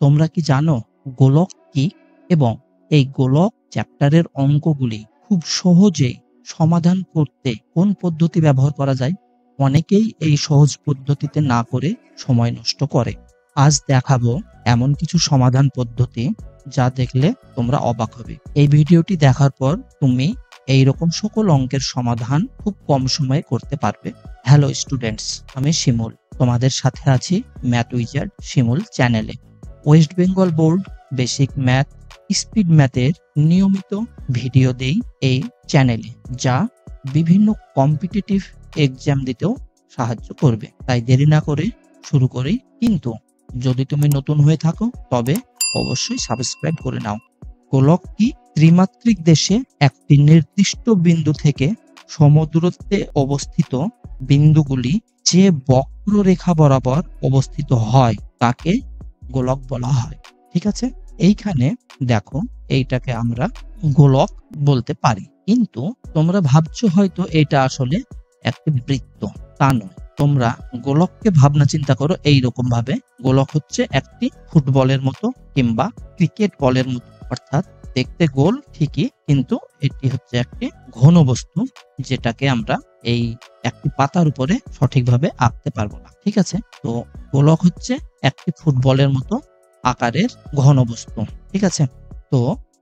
তোমরা কি জানো গোলক কি এবং এই গোলক চ্যাপ্টারের অঙ্কগুলি খুব সহজেই সমাধান করতে কোন পদ্ধতি ব্যবহার করা যায়? অনেকেই এই সহজ পদ্ধতিতে না করে সময় নষ্ট করে। আজ দেখাবো এমন কিছু সমাধান পদ্ধতি যা দেখলে তোমরা অবাক হবে। এই ভিডিওটি দেখার পর তুমি এইরকম সকল অঙ্কের সমাধান খুব কম সময়ে করতে পারবে। হ্যালো স্টুডেন্টস, আমি শিমুল, তোমাদের সাথে আছি ম্যাথ উইজার্ড শিমুল চ্যানেলে। West Bengal board basic math, speed ম্যাথের নিয়মিত ভিডিও দেই এই চ্যানেলে, যা বিভিন্ন কম্পিটিটিভ এক্সাম দিতেও সাহায্য করবে। তাই দেরি না করে শুরু করি। কিন্তু যদি তুমি নতুন হয়ে থাকো তবে অবশ্যই সাবস্ক্রাইব করে নাও। গোলক কি? ত্রিমাত্রিক দেশে একটি নির্দিষ্ট বিন্দু থেকে সমদূরত্বে অবস্থিত বিন্দুগুলি যে বক্ররেখা বরাবর অবস্থিত হয় তাকে গোলক বলা হয়। ঠিক আছে, এইখানে দেখো এইটাকে আমরা গোলক বলতে পারি, কিন্তু তোমরা ভাবছো হয়তো এটা আসলে একটি বৃত্ত। তা নয়, তোমরা গোলককে ভাবনা চিন্তা করো এইরকম ভাবে। গোলক হচ্ছে একটি ফুটবলের মতো কিংবা ক্রিকেট বলের মতো, অর্থাৎ দেখতে গোল ঠিকই, কিন্তু এটি হচ্ছে একটি ঘন বস্তু যেটাকে আমরা এই একটি পাতার উপরে সঠিকভাবে আঁকতে পারবো না। ঠিক আছে, তো গোলক হচ্ছে একটি ফুটবলের মতো আকারের ঘন বস্তু। ঠিক আছে, তো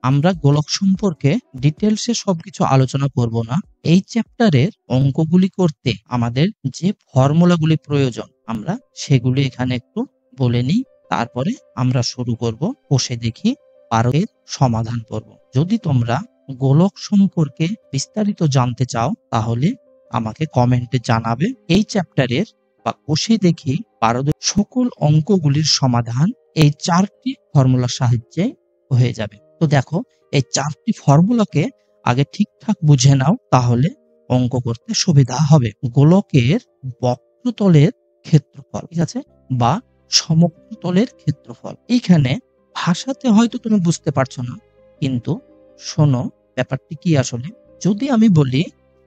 আমরা গোলক সম্পর্কে ডিটেলসে সবকিছু আলোচনা করব না। এই চ্যাপ্টারের অঙ্কগুলি করতে আমাদের যে ফর্মুলাগুলি প্রয়োজন আমরা সেগুলি এখানে একটু বলে নিই, তারপরে আমরা শুরু করব। বসে দেখি পারদের সমাধান করব। যদি তোমরা গোলক সম্পর্কে বিস্তারিত জানতে চাও তাহলে আমাকে কমেন্টে জানাবে। এই চ্যাপ্টারের বা কষে দেখি পারদের সকল অঙ্কগুলির সমাধান এই 4টি ফর্মুলার সাহায্যে হয়ে যাবে। তো দেখো, এই 4টি ফর্মুলাকে আগে ঠিকঠাক বুঝে নাও, তাহলে অঙ্ক করতে সুবিধা হবে। গোলকের বক্রতলের ক্ষেত্রফল, ঠিক আছে, বা সমগ্রতলের ক্ষেত্রফল। এইখানে ভাষাতে হয়তো তুমি বুঝতে পারছো না, কিন্তু শোনো ব্যাপারটি কি আসলে। যদি আমি বলি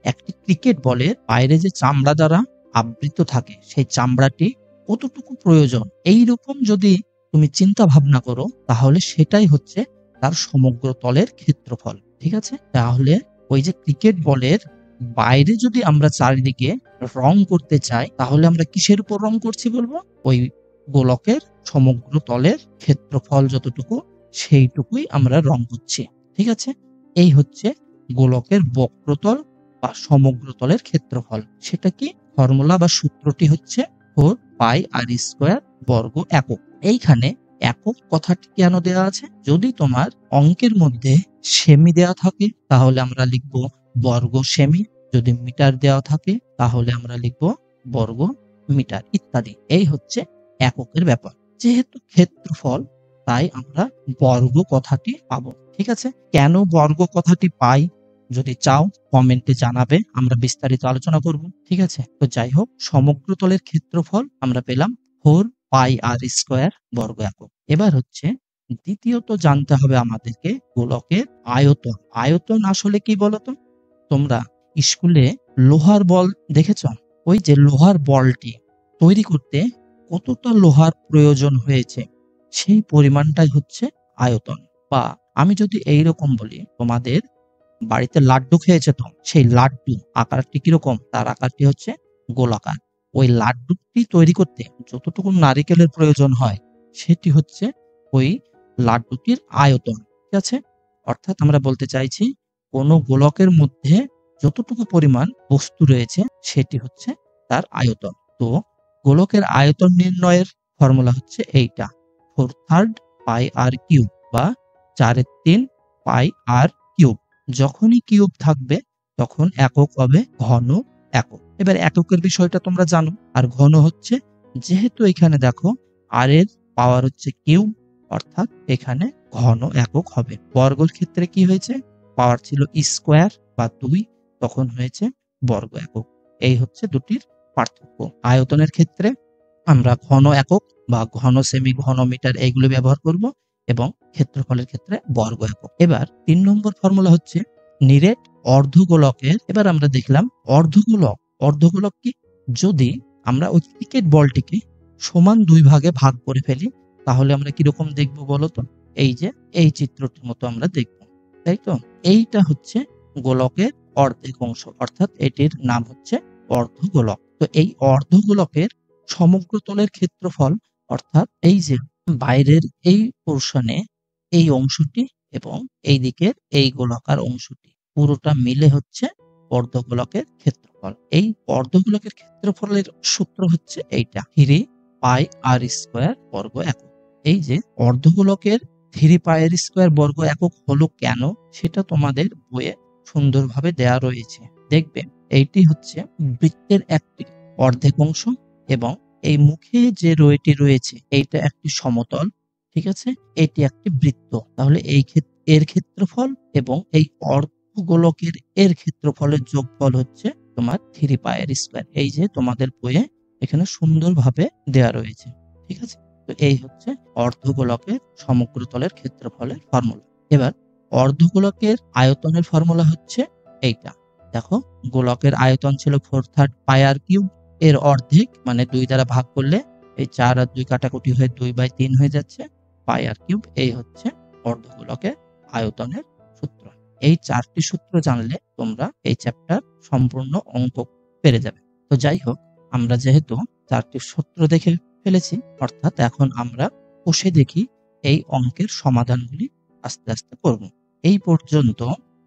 একটি ক্রিকেট বলের বাইরে যে চামড়া দ্বারা আবৃত থাকে সেই চামড়াটি কতটুকু প্রয়োজন, এইরকম যদি তুমি চিন্তা ভাবনা করো তাহলে সেটাই হচ্ছে তার সমগ্র তলের ক্ষেত্রফল। ঠিক আছে, তাহলে ওই যে ক্রিকেট বলের বাইরে যদি আমরা চারিদিকে রং করতে চাই তাহলে আমরা কিসের উপর রং করছি বলবো? ওই গোলকের সমগ্র তলের ক্ষেত্রফল যতটুকু সেইটুকুই আমরা রং করছি। ঠিক আছে, এই হচ্ছে গোলকের বক্রতল বা সমগ্র তলের ক্ষেত্রফল। সেটা কি? ফর্মুলা বা সূত্রটি হচ্ছে 4πr² বর্গ একক। এইখানে একক কথাটি কেন দেওয়া আছে? যদি তোমার অঙ্কের মধ্যে সেমি দেওয়া থাকে তাহলে আমরা লিখব বর্গ সেমি, যদি মিটার দেওয়া থাকে তাহলে আমরা লিখব বর্গ মিটার ইত্যাদি। এই হচ্ছে এককের ব্যাপার। যেহেতু ক্ষেত্রফল তাই আমরা বর্গ কথাটি পাবো। ঠিক আছে, কেন বর্গ কথাটি পাই যদি চাও কমেন্টে জানাবে, আমরা বিস্তারিত আলোচনা করব। ঠিক আছে, তো যাই হোক, সমগ্র তলের ক্ষেত্রফল আমরা পেলাম 4πr² বর্গ একক। এবার হচ্ছে দ্বিতীয়ত জানতে হবে আমাদেরকে গোলকের আয়তন। আয়তন আসলে কি বলতো? তোমরা স্কুলে লোহার বল দেখেছ? ওই যে লোহার বলটি তৈরি করতে কতটা লোহার প্রয়োজন হয়েছে সেই পরিমাণটাই হচ্ছে আয়তন। বা আমি যদি এইরকম বলি, তোমাদের বাড়িতে লাড্ডু খেয়েছে তো, সেই লাড্ডু আকারটি কিরকম? তার আকারটি হচ্ছে গোলাকার। ওই লাড্ডুটি তৈরি করতে যতটুকু নারিকেলের প্রয়োজন হয় সেটি হচ্ছে ওই লাড্ডুটির আয়তন। ঠিক আছে, অর্থাৎ আমরা বলতে চাইছি কোনো গোলকের মধ্যে যতটুকু পরিমাণ বস্তু রয়েছে সেটি হচ্ছে তার আয়তন। তো গোলকের আয়তন নির্ণয়ের ফর্মুলা হচ্ছে এইটা, 4/3πr³ বা 4/3πr³। যখনই কিউব থাকবে তখন একক হবে ঘন একক। এবার এককের বিষয়টা তোমরা জানো, আর ঘন হচ্ছে, যেহেতু এখানে দেখো আর এর পাওয়ার হচ্ছে কিউব, অর্থাৎ এখানে ঘন একক হবে। বর্গের ক্ষেত্রে কি হয়েছে? পাওয়ার ছিল স্কোয়ার বা 2, তখন হয়েছে বর্গ একক। এই হচ্ছে দুটির পার্থক্য। আয়তনের ক্ষেত্রে আমরা ঘন একক বা ঘন সেমি, ঘন মিটার এইগুলো ব্যবহার করব, এবং ক্ষেত্রফলের ক্ষেত্রে বর্গ একক। এবার 3 নম্বর ফর্মুলা হচ্ছে নিরেট অর্ধগোলকের। এবার আমরা দেখলাম অর্ধগোলক। অর্ধগোলক কি? যদি আমরা ওই ক্রিকেট বলটিকে সমান 2 ভাগে ভাগ করে ফেলি তাহলে আমরা কিরকম দেখব বলো তো? এই যে এই চিত্রটির মতো আমরা দেখব, তাই তো? এইটা হচ্ছে গোলকের অর্ধেক অংশ, অর্থাৎ এটির নাম হচ্ছে অর্ধগোলক। তো এই অর্ধগোলকের সমগ্র তলের ক্ষেত্রফল, অর্থাৎ এই যে বাইরের এই পোর্শনে এই অংশটি এবং এই দিকের এই গোলাকার অংশটি পুরোটা মিলে হচ্ছে অর্ধগোলকের ক্ষেত্রফল। এই অর্ধগোলকের ক্ষেত্রফলের সূত্র হচ্ছে এইটা, 3πr² বর্গ একক। এই যে অর্ধগোলকের 3πr² বর্গ একক হলো কেন, সেটা তোমাদের বইয়ে সুন্দরভাবে দেয়া রয়েছে। দেখবে এইটি হচ্ছে বৃত্তের একটি অর্ধেক অংশ এবং এই মুখে যে রয়েটি রয়েছে এইটা একটি সমতল, ঠিক আছে? এটি একটি বৃত্ত। তাহলে এর ক্ষেত্রফল এবং এই অর্ধগোলকের এর ক্ষেত্রফলের যোগফল হচ্ছে তোমার 3πr²। এই যে তোমাদের বইয়ে এখানে সুন্দরভাবে দেয়া রয়েছে, ঠিক আছে? তো এই হচ্ছে অর্ধগোলকের সমগ্র তলের ক্ষেত্রফলের ফর্মুলা। এবার অর্ধগোলকের আয়তনের ফর্মুলা হচ্ছে এইটা। দেখো, গোলকের আয়তন ছিল 4/3 এর অর্ধেক, মানে 2 দ্বারা ভাগ করলে এই 4 আর 2 কাটাকুটি হয়ে 2/3 হয়ে যাচ্ছে, πr3। এই হচ্ছে অর্ধগোলকের আয়তনের সূত্র। এই 4টি সূত্র জানলে তোমরা এই চ্যাপ্টার সম্পূর্ণ অঙ্ক পেরে যাবে। তো যাই হোক, আমরা যেহেতু 4টি সূত্র দেখে ফেলেছি, অর্থাৎ এখন আমরা কষে দেখি এই অঙ্কের সমাধানগুলি আস্তে আস্তে করব। এই পর্যন্ত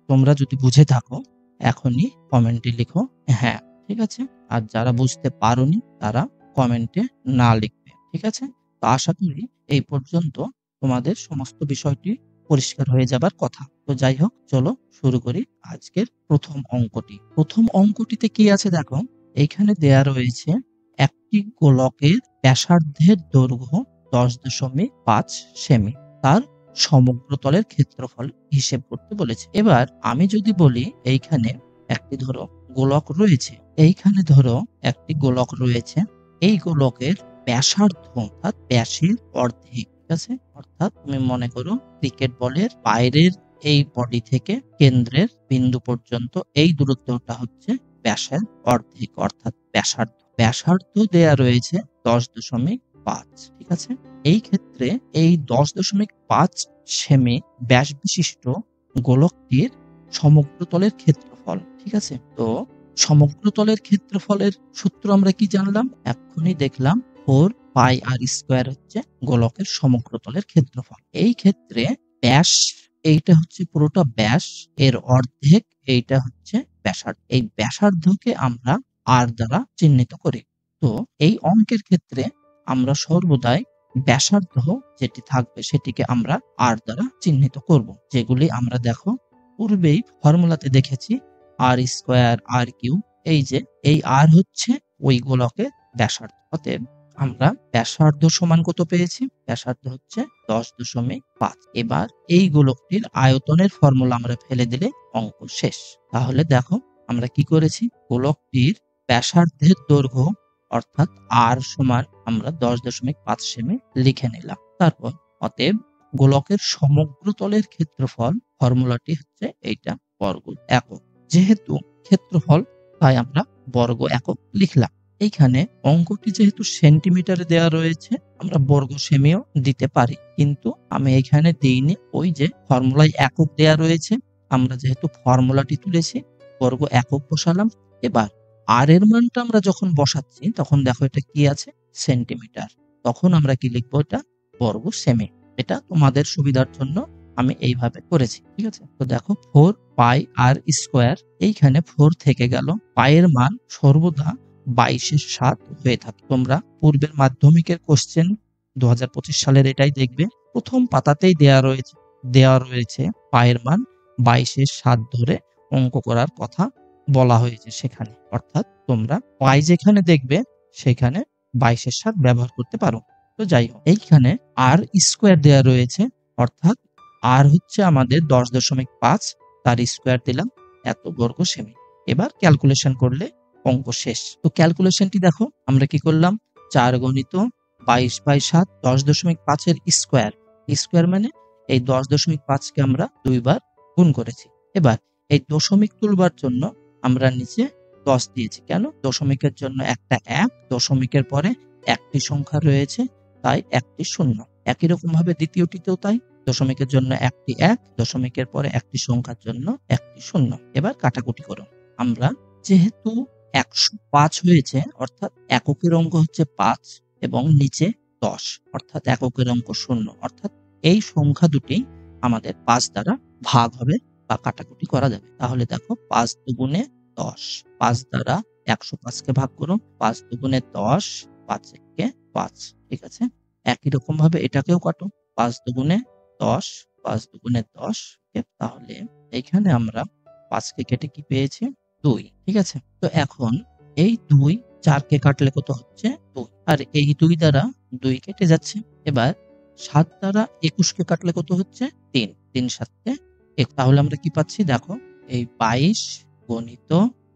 তোমরা যদি বুঝে থাকো এখনই কমেন্টে লিখো হ্যাঁ, ঠিক আছে? আর যারা বুঝতে পারোনি তারা কমেন্টে না লিখবে, ঠিক আছে? তো আশা করি এই পর্যন্ত তোমাদের সমস্ত বিষয়টি পরিষ্কার হয়ে যাবার কথা। তো যাই হোক, চলো শুরু করি আজকের প্রথম অঙ্কটি। প্রথম অঙ্কটিতে কি আছে দেখো, এইখানে দেয়া রয়েছে একটি গোলকের ব্যাসার্ধের দৈর্ঘ্য 10.5 সেমি, তার সমগ্র তলের ক্ষেত্রফল হিসেব করতে বলেছে। এবার আমি যদি বলি এইখানে একটি ধরো গোলক রয়েছে, এইখানে ধরো একটি গোলক রয়েছে, এই গোলকের ব্যাসার্ধ অর্থাৎ ব্যাসের অর্ধেক, ঠিক আছে? অর্থাৎ তুমি মনে করো ক্রিকেট বলের বাইরের এই বডি থেকে কেন্দ্রের বিন্দু পর্যন্ত এই দূরত্বটা হচ্ছে ব্যাসের অর্ধেক, অর্থাৎ ব্যাসার্ধ। ব্যাসার্ধ দেয়া রয়েছে 10.5, ঠিক আছে? এই ক্ষেত্রে এই 10.5 সেমি ব্যাস বিশিষ্ট গোলকটির সমগ্র তলের ক্ষেত্রফল, ঠিক আছে? তো সমগ্র তলের ক্ষেত্রফলের সূত্র আমরা কি জানলাম? এক্ষুনি দেখলাম 4πr² হচ্ছে গোলকের সমগ্র তলের ক্ষেত্রফল। এই ক্ষেত্রে ব্যাস, এইটা হচ্ছে পুরোটা ব্যাস, এর অর্ধেক এইটা হচ্ছে ব্যাসার্ধ। এই ব্যাসার্ধকে আমরা r দ্বারা চিহ্নিত করি। তো এই অঙ্কের ক্ষেত্রে আমরা সর্বদাই ব্যাসার্ধ যেটি থাকবে সেটিকে আমরা r দ্বারা চিহ্নিত করব, যেগুলি আমরা দেখো পূর্বেই ফর্মুলাতে দেখেছি, r², r3। এই যে এই r হচ্ছে ওই গোলকের ব্যাসার্ধ। অতএব আমরা ব্যাসার্ধ সমান কত পেয়েছি? ব্যাসার্ধ হচ্ছে 10.5। এবার এই গোলকটির আয়তনের ফর্মুলা আমরা ফেলে দিলে অঙ্ক শেষ। তাহলে দেখো আমরা কি করেছি, গোলকটির ব্যাসার্ধের দৈর্ঘ্য অর্থাৎ r সমান আমরা 10.5 সেমি লিখে নিলাম। তারপর অতএব গোলকের সমগ্র তলের ক্ষেত্রফল ফর্মুলাটি হচ্ছে এইটা, বর্গ একক। যেহেতু ক্ষেত্রফল তাই আমরা বর্গ একক লিখলাম। এইখানে অঙ্কটি যেহেতু সেন্টিমিটারে দেওয়া রয়েছে, আমরা বর্গ সেমিও দিতে পারি, কিন্তু আমি এখানে দিইনি। ওই যে ফর্মুলায় একক দেয়া রয়েছে, আমরা যেহেতু ফর্মুলাটি তুলেছি বর্গ একক বসালাম। এবার আর এর মানটা আমরা যখন বসাচ্ছি তখন দেখো এটা কি আছে, সেন্টিমিটার। তখন আমরা কি লিখবো, এটা বর্গ সেমি। এটা তোমাদের সুবিধার জন্য আমি এইভাবে করেছি, ঠিক আছে? তো দেখো 4πr², এইখানে 4 থেকে গেল, পায়ের মান সর্বদা 22/7 হয়ে থাকে। তোমরা পূর্বের মাধ্যমিকের কোশ্চেন 2025 সালের এটাই দেখবে, প্রথম পাতাতেই দেয়া রয়েছে পায়ের মান 22/7 ধরে অঙ্ক করার কথা বলা হয়েছে সেখানে। অর্থাৎ তোমরা পাই যেখানে দেখবে সেখানে 22/7 ব্যবহার করতে পারো। তো যাই হোক, এইখানে r² দেয়া রয়েছে, অর্থাৎ r হচ্ছে আমাদের 10.5, তার স্কোয়ার দিলাম এত বর্গ সেমি। এবার ক্যালকুলেশন করলে অঙ্ক শেষ। তো ক্যালকুলেশনটি দেখো, আমরা কি করলাম, 4 গুণিত 22/7, 10.5 এর স্কোয়ার। স্কোয়ার মানে এই 10.5কে আমরা 2 বার গুণ করেছি। এবার এই দশমিক তুলবার জন্য আমরা নিচে 10 দিয়েছি। কেন? দশমিকের জন্য একটা 1, দশমিকের পরে একটি সংখ্যা রয়েছে, তাই একটি শূন্য। একই রকম ভাবে দ্বিতীয়টিতেও তাই, দশমিকের জন্য একটি ১, দশমিকের পরে একটি সংখ্যার জন্য একটি শূন্য। এবার কাটাকুটি করো। আমরা যেহেতু ১০৫ হয়েছে, অর্থাৎ এককের অঙ্ক হচ্ছে ৫ এবং নিচে ১০, অর্থাৎ এককের অঙ্ক ০, অর্থাৎ এই সংখ্যা দুটি আমাদের ৫ দ্বারা ভাগ হবে বা কাটাকুটি করা যাবে। তাহলে দেখো ৫ দুগুণে ১০, ৫ দ্বারা ১০৫কে ভাগ করো, ৫ দুগুণে ১০, ৫ একে ৫, ঠিক আছে। একই রকম ভাবে এটাকেও কাটো, ৫ দুগুণে ১০, ৫ দুগুণে ১০, তাহলে এইখানে আমরা ৫কে কেটে কি পেয়েছি? ২, ঠিক আছে। তো এখন এই ২ ৪কে কাটলে কত হচ্ছে? ২, আর এই ২ দ্বারা ২ কেটে যাচ্ছে। এবার ৭ দ্বারা ২১কে কাটলে কত হচ্ছে? ৩, ৩ ৭ ১, তাহলে আমরা কি পাচ্ছি দেখো, এই ২২ গণিত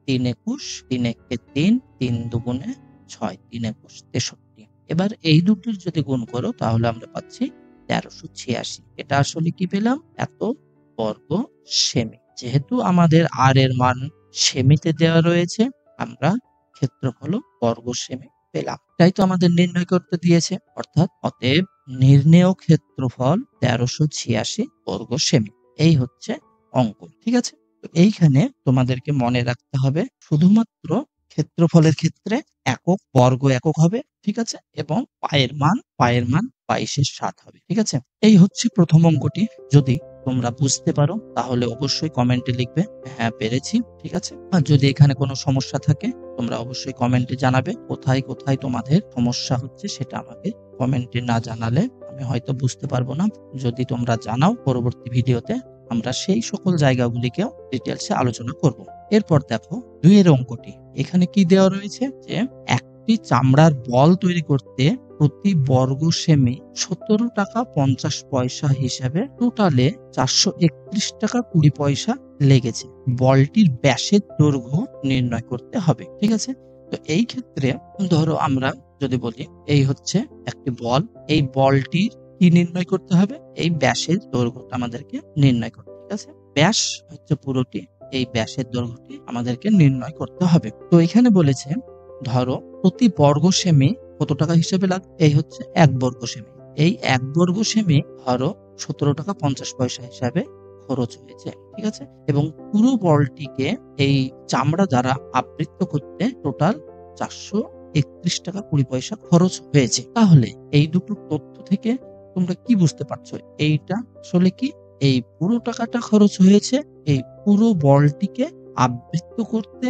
৩ ২১, ৩ ১ ৩, ৩ দুগুণে ৬, ৩ ২১ ৬৩। এবার এই দুটির যদি গুণ করো তাহলে আমরা পাচ্ছি ১৩৮৬। এটা আসলে কি পেলাম? এত বর্গ সেমি। যেহেতু আমাদের আর এর মান সেমিতে দেওয়া রয়েছে, আমরা ক্ষেত্রফল বর্গ সেমি পেলাম। তাই তো আমাদের নির্ণয় করতে দিয়েছে, অর্থাৎ অতএব নির্ণেয় ক্ষেত্রফল ১৩৮৬ বর্গ সেমি। এই হচ্ছে অঙ্ক, ঠিক আছে। তো এইখানে তোমাদেরকে মনে রাখতে হবে শুধুমাত্র ক্ষেত্রফলের ক্ষেত্রে একক বর্গ একক হবে, ঠিক আছে, এবং পায়ের মান ২২/৭ হবে, ঠিক আছে। এই হচ্ছে প্রথম অঙ্কটি। যদি তোমরা বুঝতে পারো তাহলে অবশ্যই কমেন্টে লিখবে হ্যাঁ পেরেছি, ঠিক আছে। আর যদি এখানে কোনো সমস্যা থাকে তোমরা অবশ্যই কমেন্টে জানাবে। কোথায় কোথায় তোমাদের সমস্যা হচ্ছে সেটা আমাকে কমেন্টে না জানালে আমি হয়তো বুঝতে পারবো না। যদি তোমরা জানাও, পরবর্তী ভিডিওতে আমরা সেই সকল জায়গাগুলিকেও ডিটেলসে আলোচনা করব। এরপর দেখো ২ এর অঙ্কটি। এখানে কি দেওয়া রয়েছে যে একটি চামড়ার বল তৈরি করতে প্রতি বর্গ সেমি ১৭ টাকা ৫০ পয়সা হিসাবে টোটালে ৪৩১ টাকা ২০ পয়সা লেগেছে। বলটির ব্যাসের দৈর্ঘ্য নির্ণয় করতে হবে, ঠিক আছে। তো এই ক্ষেত্রে ধরো আমরা যদি বলি এই হচ্ছে একটি বল, এই বলটির কি নির্ণয় করতে হবে? এই ব্যাসের দৈর্ঘ্যটা আমাদেরকে নির্ণয় করতে, ঠিক আছে। ব্যাস হচ্ছে পুরোটি, এই ব্যাসের দৈর্ঘ্যটি আমাদেরকে নির্ণয় করতে হবে। তো এখানে বলেছে ধরো প্রতি বর্গ সেমি কত টাকা হিসেবে লাগবে? এই হচ্ছে ১ বর্গ সেমি। এই ১ বর্গ সেমি ধরো ১৭ টাকা ৫০ পয়সা হিসাবে খরচ হয়েছে, ঠিক আছে। এবং পুরো বলটিকে এই চামড়া দ্বারা আবৃত করতে টোটাল ৪৩১ টাকা ২০ পয়সা খরচ হয়েছে। তাহলে এই দুটো তথ্য থেকে তোমরা কি বুঝতে পারছো? এইটা আসলে কি, এই পুরো টাকাটা খরচ হয়েছে এই পুরো বলটিকে আবৃত করতে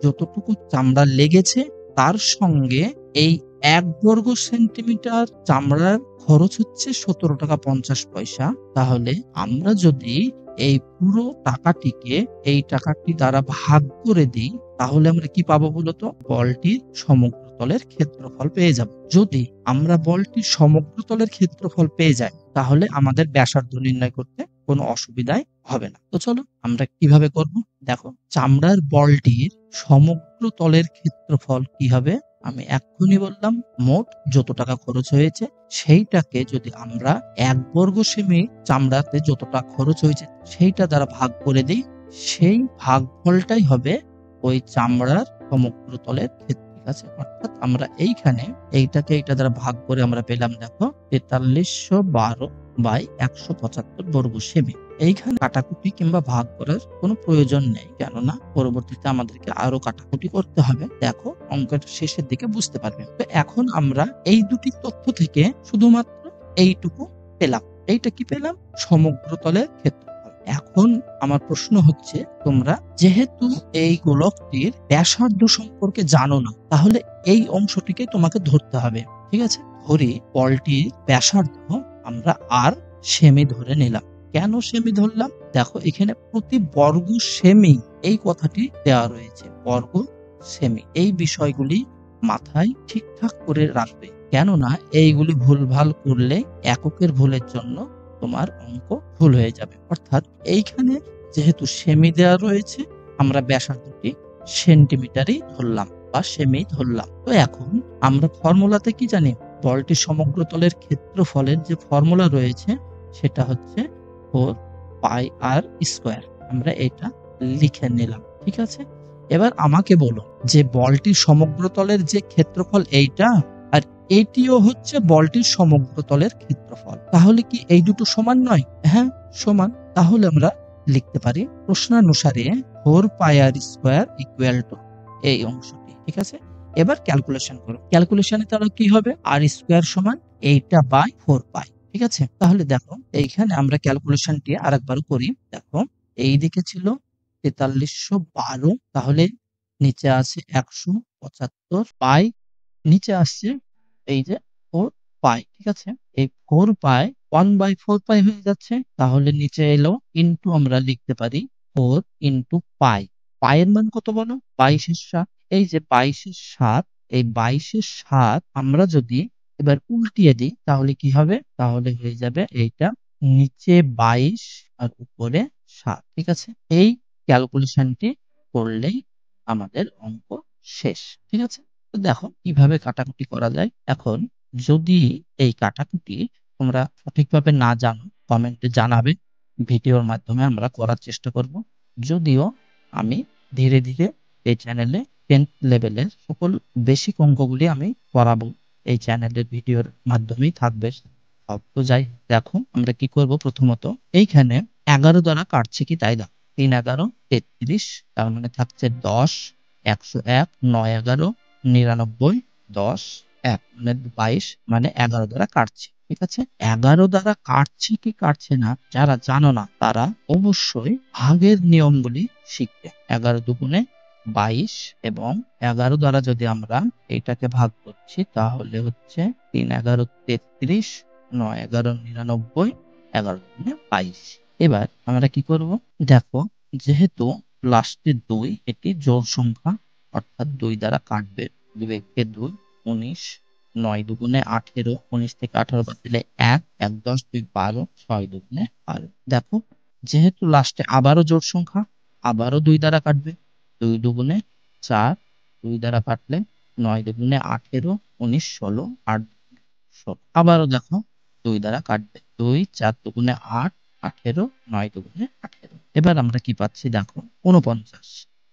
যতটুকু চামড়া লেগেছে তার সঙ্গে এই ১ বর্গ সেন্টিমিটার চামড়ার খরচ হচ্ছে ১৭ টাকা ৫০ পয়সা। তাহলে আমরা যদি এই পুরো টাকাটিকে এই টাকাটি দ্বারা ভাগ করে দিই তাহলে আমরা কি পাবো বলতো? বলটির সমগ্র তলের ক্ষেত্রফল পেয়ে যাব। যদি আমরা বলটির সমগ্র তলের ক্ষেত্রফল পেয়ে যাই তাহলে আমাদের ব্যাসার্ধ নির্ণয় করতে কোনো অসুবিধাই হবে না। তো চলো আমরা কিভাবে করব। দেখো, চামড়ার বলটির সমগ্র তলের ক্ষেত্রফল কি হবে? আমি এক্ষুনি বললাম, মোট যত টাকা খরচ হয়েছে সেইটাকে যদি আমরা ১ বর্গ সেমি চামড়াতে যতটা খরচ হয়েছে সেইটা দ্বারা ভাগ করে দিই, সেই ভাগফলটাই হবে ওই চামড়ার সমগ্র তলের ক্ষেত্র, ঠিক আছে। অর্থাৎ আমরা এইখানে এইটাকে এইটা দ্বারা ভাগ করে আমরা পেলাম দেখো ৪৩১২/১৭৫ বর্গ সেমি। এইখানে কাটাকুটি কিংবা ভাগ করার কোনো প্রয়োজন নেই, কেননা পরবর্তীতে আমাদেরকে আরো কাটাকুটি করতে হবে। দেখো অঙ্কের শেষের দিকে বুঝতে পারবে। তো এখন আমরা এই দুটি তথ্য থেকে শুধুমাত্র এইটুকু পেলাম। এইটা কি পেলাম? সমগ্র তলের ক্ষেত্রফল। এখন আমার প্রশ্ন হচ্ছে, তোমরা যেহেতু এই গোলকটির ব্যাসার্ধ সম্পর্কে জানো না, তাহলে এই অংশটিকে তোমাকে ধরতে হবে, ঠিক আছে। ধরি বলটির ব্যাসার্ধ আমরা আর সেমি ধরে নিলাম। কেন সেমি ধরলাম? দেখো এখানে প্রতি বর্গ সেমি এই কথাটি দেওয়া রয়েছে, বর্গ সেমি। এই বিষয়গুলি মাথায় ঠিকঠাক করে রাখবে, কেননা এইগুলি ভুলভাল করলে এককের ভুলের জন্য তোমার অঙ্ক ভুল হয়ে যাবে। অর্থাৎ এইখানে যেহেতু সেমি দেওয়া রয়েছে আমরা ব্যাসার্ধটি সেন্টিমিটারই ধরলাম বা সেমি ধরলাম। তো এখন আমরা ফর্মুলাতে কি জানি? বলটির সমগ্র তলের ক্ষেত্রফলের যে ফর্মুলা রয়েছে সেটা হচ্ছে 4πr²। আমরা এটা লিখে নিলাম, ঠিক আছে। এবার আমাকে বলো যে বলটির সমগ্র তলের যে ক্ষেত্রফল এইটা আর এটিও হচ্ছে বলটির সমগ্র তলের ক্ষেত্রফল। তাহলে কি এই দুটো সমান নয়? হ্যাঁ, সমান। তাহলে আমরা লিখতে পারি প্রশ্নানুসারে 4 পাই আর স্কয়ার ইকুয়াল টু এই অংশটি। ঠিক আছে, এবার ক্যালকুলেশন করো। ক্যালকুলেশনে তাহলে কি হবে? আর স্কয়ার সমান এইটা বাই 4 পাই। ঠিক আছে, তাহলে দেখো এইখানে আমরা ক্যালকুলেশনটি আরেকবার করি। দেখো এইদিকে ছিল 4312, তাহলে নিচে আছে 175 পাই, নিচে আসছে এই যে 4 পাই। ঠিক আছে, এই 4 পাই 1/4 পাই হয়ে যাচ্ছে, তাহলে নিচে এলো ইনটু আমরা লিখতে পারি 4 ইনটু পাই। পায়ের মান কত বলো? 22/7। এই যে 22/7, এই 22/7 আমরা যদি এবার উল্টিয়ে দিই তাহলে কি হবে? তাহলে হয়ে যাবে এইটা নিচে 22 আর উপরে 7। ঠিক আছে, এই ক্যালকুলেশনটি করলেই আমাদের অঙ্ক শেষ। ঠিক আছে, তো দেখো কিভাবে কাটাকুটি করা যায়। এখন যদি এই কাটাকুটি তোমরা সঠিকভাবে না জানো, কমেন্টে জানাবে, ভিডিওর মাধ্যমে আমরা করার চেষ্টা করব। যদিও আমি ধীরে ধীরে এই চ্যানেলে 10th লেভেলের সকল বেসিক অঙ্কগুলি আমি করাবো, এই চ্যানেলের ভিডিওর মাধ্যমেই থাকবে সব। তো যাই, দেখো আমরা কি করব। প্রথমত এইখানে 11 দ্বারা কাটছে কি তাই দাও। 3 11 33, তার মানে থাকছে 10, 101, 9 11 99, 10 1 মানে 22, মানে 11 দ্বারা কাটছে। ঠিক আছে, 11 দ্বারা কাটছে কি কাটছে না যারা জানো না তারা অবশ্যই ভাগের নিয়মগুলি শিখবে। 11 দুগুণে 22 এবং 11 দ্বারা যদি আমরা এইটাকে ভাগ করছি তাহলে হচ্ছে 3 11 33, 9 11 99, 11 দুগুণে 22। এবার আমরা কি করব, দেখো যেহেতু লাস্টে 2, এটি জোড় সংখ্যা, অর্থাৎ 2 দ্বারা কাটবে। 2 একে 2, 19, 9 দুগুণে 18, 19 থেকে 18 বাদ দিলে 1, 1 10, 2 12, 6 দুগুণে 12। দেখো যেহেতু লাস্টে আবারও জোড় সংখ্যা, আবারও 2 দ্বারা কাটবে। 2 দুগুণে 4, 2 দ্বারা কাটলে 9 দুগুণে 18, 19 16, 8 16। আবারও দেখো 2 দ্বারা কাটবে। 2 4 দুগুণে 8, 18, 9 দুগুণে 18। এবার আমরা কি পাচ্ছি দেখো 49।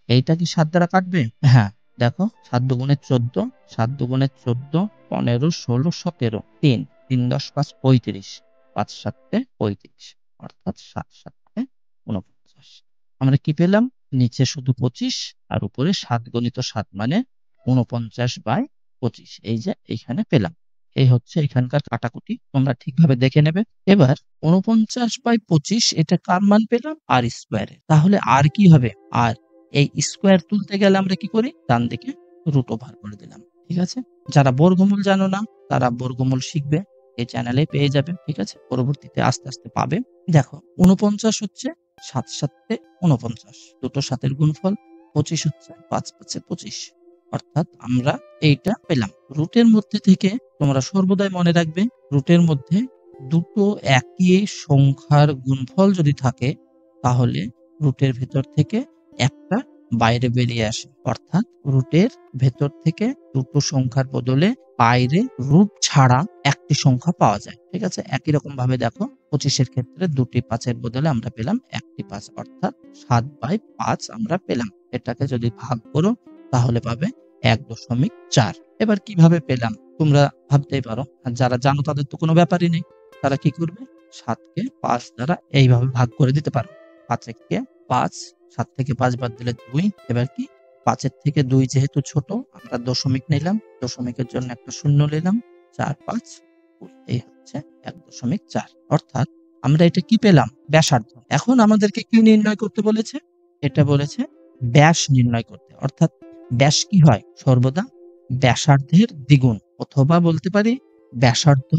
এইটা কি 7 দ্বারা কাটবে? হ্যাঁ, দেখো 7 দুগুণে 14, 7 দুগুণে 14, 15 16 17, 3 3 10 5 35, 5 7 35, অর্থাৎ 7 7 49। আমরা কি পেলাম? নিচে শুধু 25 আর উপরে 7 গণিত 7 মানে 49/25। এই যে এইখানে পেলাম। এই হচ্ছে এখানকার কাটাকুটি, তোমরা ঠিকভাবে দেখে নেবে। এবার 49/25 এটা কার মান পেলাম? আর স্কয়ারে। তাহলে আর কি হবে? আর এই স্কয়ার তুলতে গেলে আমরা কি করি? ডান দিকে রুট ওভার করে দিলাম। ঠিক আছে, যারা বর্গমূল জানো না তারা বর্গমূল শিখবে, এই চ্যানেলে পেয়ে যাবে। ঠিক আছে, পরবর্তীতে আস্তে আস্তে পাবে। দেখো 49 হচ্ছে 7 7 49, দুটো 7-এর গুণফল। 25 হচ্ছে 5 5 25, অর্থাৎ আমরা এইটা পেলাম। রুটের মধ্যে থেকে তোমরা সর্বদাই মনে রাখবে, রুটের মধ্যে দুটো একই সংখ্যার গুণফল যদি থাকে তাহলে রুটের ভেতর থেকে একটা বাইরে বেরিয়ে আসে, অর্থাৎ রুটের ভেতর থেকে দুটো সংখ্যার বদলে বাইরে রুট ছাড়া একটি সংখ্যা পাওয়া যায়। ঠিক আছে, একই রকম ভাবে দেখো 25-এর ক্ষেত্রে দুটি 5-এর বদলে আমরা পেলাম একটি 5, অর্থাৎ 7/5 আমরা পেলাম। এটাকে যদি ভাগ করো তাহলে পাবে 1.4। এবার কিভাবে পেলাম তোমরা ভাবতেই পারো, আর যারা জানো তাদের তো কোনো ব্যাপারই নেই। তারা কি করবে? 7কে 5 দ্বারা এইভাবে ভাগ করে দিতে পারো। 5 5, 7 থেকে 5 বাদ দিলে 2। এবার কি 5-এর থেকে 2 যেহেতু ছোট, আমরা দশমিক নিলাম, দশমিকের জন্য একটা শূন্য নিলাম। 4 5 2, এই হচ্ছে 1.4। অর্থাৎ আমরা এটা কি পেলাম? ব্যাসার্ধ। এখন আমাদেরকে কি নির্ণয় করতে বলেছে? এটা বলেছে ব্যাস নির্ণয় করতে, অর্থাৎ ব্যাস কি হয়? সর্বদা ব্যাসার্ধের দ্বিগুণ, অথবা বলতে পারি ব্যাসার্ধ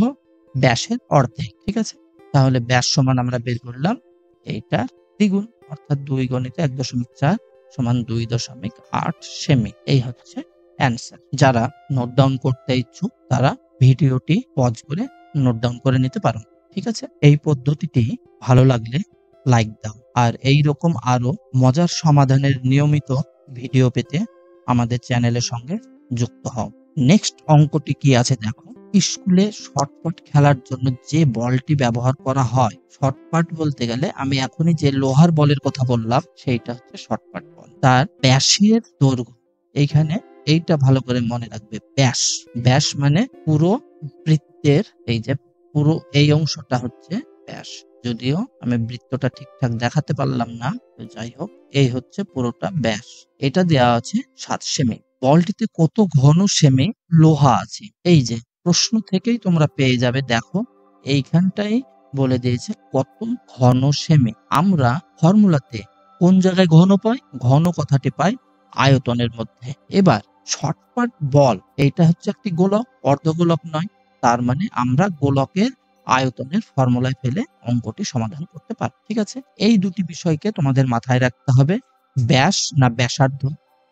ব্যাসের অর্ধেক। ঠিক আছে, তাহলে ব্যাস সমান আমরা বের করলাম এইটা দ্বিগুণ, অর্থাৎ 2 গণিত 1.4 সমান 2.8 সেমি। এই হচ্ছে অ্যান্সার। যারা নোট ডাউন করতে ইচ্ছুক তারা ভিডিওটি পজ করে নোট ডাউন করে নিতে পারো। ঠিক আছে, এই পদ্ধতিটি ভালো লাগলে লাইক দাও, আর এই রকম আরো মজার সমাধানের নিয়মিত ভিডিও পেতে আমাদের চ্যানেলের সঙ্গে যুক্ত হও। নেক্সট অঙ্কটি কি আছে দেখো। স্কুলে শর্টপাট খেলার জন্য যে বলটি ব্যবহার করা হয়, শর্টপাট বলতে গেলে আমি এখনই যে লোহার বলের কথা বললাম সেইটা হচ্ছে শর্টপাট বল। তার ব্যাসের দৈর্ঘ্য এইখানে এইটা ভালো করে মনে রাখবে, ব্যাস। ব্যাস মানে পুরো বৃত্তের এই যে পুরো এই অংশটা হচ্ছে ব্যাস। যদিও আমি বৃত্তটা ঠিকঠাক দেখাতে পারলাম না, তো যাই হোক, এই হচ্ছে পুরোটা ব্যাস। এটা দেওয়া আছে 7 সেমি। বলটিতে কত ঘন সেমি লোহা আছে? এই যে প্রশ্ন থেকেই তোমরা পেয়ে যাবে, দেখো এইখানটাই বলে দিয়েছে কত ঘন সেমি। আমরা ফর্মুলাতে কোন জায়গায় ঘন পাই? ঘন কথাটি পাই আয়তনের মধ্যে। এবার শর্টকাট বল, এইটা হচ্ছে একটি গোলক, অর্ধগোলক নয়। তার মানে আমরা গোলকের আয়তনের ফর্মুলায় ফেলে অঙ্কটি সমাধান করতে পারি। ঠিক আছে, এই দুটি বিষয়কে তোমাদের মাথায় রাখতে হবে, ব্যাস না ব্যাসার্ধ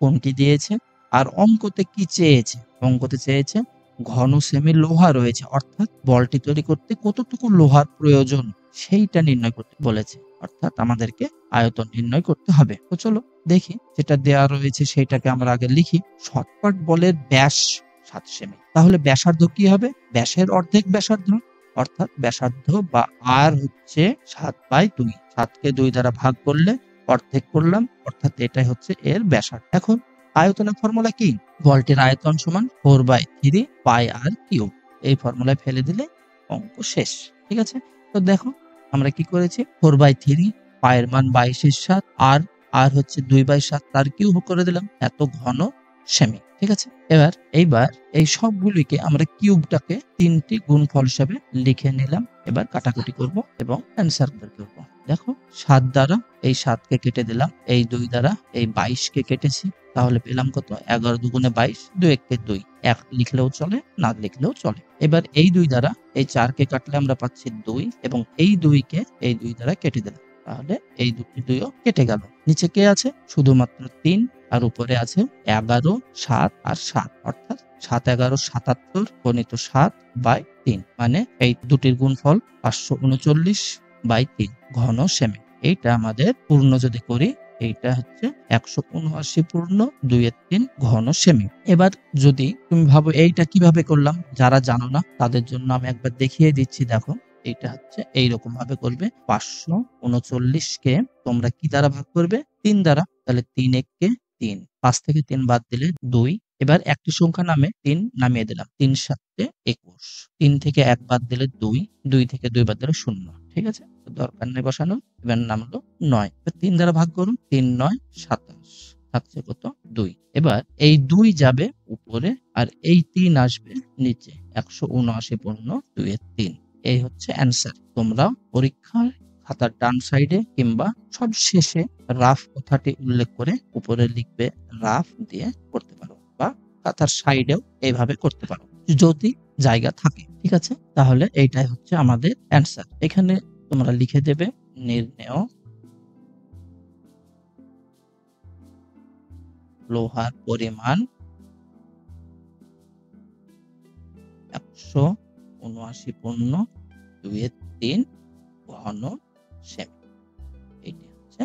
কোনটি দিয়েছে, আর অঙ্কতে কি চেয়েছে। অঙ্কতে চেয়েছে ঘন সেমি লোহা রয়েছে, অর্থাৎ বলটি তৈরি করতে কতটুকু লোহার প্রয়োজন সেইটা নির্ণয় করতে বলেছে, অর্থাৎ আমাদেরকে আয়তন নির্ণয় করতে হবে। তো চলো দেখি, যেটা দেওয়া রয়েছে সেইটাকে আমরা আগে লিখি। শর্টকাট বলের ব্যাস 7 সেমি, তাহলে ব্যাসার্ধ কি হবে? ব্যাসের অর্ধেক ব্যাসার্ধ, অর্থাৎ ব্যাসার্ধ বা আর হচ্ছে 7/2। 7কে 2 দ্বারা ভাগ করলে অর্ধেক করলাম, অর্থাৎ এটাই হচ্ছে এর ব্যাসার্ধ। এখন আয়তনের ফর্মুলা কি? বলটির আয়তন সমান 4/3 পাই আর কিউব। এই ফর্মুলায় ফেলে দিলে অঙ্ক শেষ। ঠিক আছে, তো দেখো আমরা কি করেছি, 4/3 পায়ের মান 22/7, আর হচ্ছে 2/7, তার কিউব করে দিলাম, এত ঘন সেমি। ঠিক আছে, এইবার এই সবগুলিকে আমরা কিউবটাকে 3টি গুণফল হিসাবে লিখে নিলাম। এবার কাটাকুটি করব এবং অ্যান্সার বের করব। দেখো 7 দ্বারা এই 7কে কেটে দিলাম, এই 2 দ্বারা এই 22কে কেটেছি, তাহলে পেলাম কত? 11 দুগুণে 22, 2 একে 2, 1 লিখলেও চলে, না লিখলেও চলে। এবার এই 2 দ্বারা এই 4কে কাটলে আমরা পাচ্ছি 2, এবং এই 2কে এই 2 দ্বারা কেটে দিলাম, তাহলে এই দুটি 2ও কেটে গেল। নিচে কে আছে? শুধুমাত্র 3, আর উপরে আছে 11, 7 আর 7, অর্থাৎ 7 11 77 গণিত 7/3, মানে এই দুটির গুণফল 539/3 ঘন সেমি। এইটা আমাদের পূর্ণ যদি করি, এইটা হচ্ছে 179 পূর্ণ 2/3 ঘন সেমি। এবার যদি তুমি ভাবো এইটা কিভাবে করলাম, যারা জানো না তাদের জন্য আমি একবার দেখিয়ে দিচ্ছি। দেখো এইটা হচ্ছে এইরকম ভাবে করবে, 539কে তোমরা কি দ্বারা ভাগ করবে? 3 দ্বারা, তাহলে 3 একে 3, 5 থেকে 3 বাদ দিলে 2। এবার একটি সংখ্যা নামে 3 নামিয়ে দিলাম, 3 7 21, 3 থেকে 1 বাদ দিলে 2, 2 থেকে 2 বাদ দিলে 0। ঠিক আছে, দরকার নেই বসানো। এবার নামলো 9, 3 দ্বারা ভাগ করুন, 3 9 27, থাকছে কত? 2। এবার এই 2 যাবে উপরে আর এই 3 আসবে নিচে, 179 পূর্ণ 2/3। এই হচ্ছে অ্যান্সার। তোমরা পরীক্ষার খাতার ডান সাইডে কিংবা সব শেষে রাফ কথাটি উল্লেখ করে উপরে লিখবে, রাফ দিয়ে করতে পারো, বা খাতার সাইডেও এইভাবে করতে পারো যদি জায়গা থাকে। ঠিক আছে, তাহলে এইটাই হচ্ছে আমাদের অ্যান্সার। এখানে তোমরা লিখে দেবে নির্ণেয় লোহার পরিমাণ 179 পূর্ণ 2/3 ঘন সেমি। এইটি হচ্ছে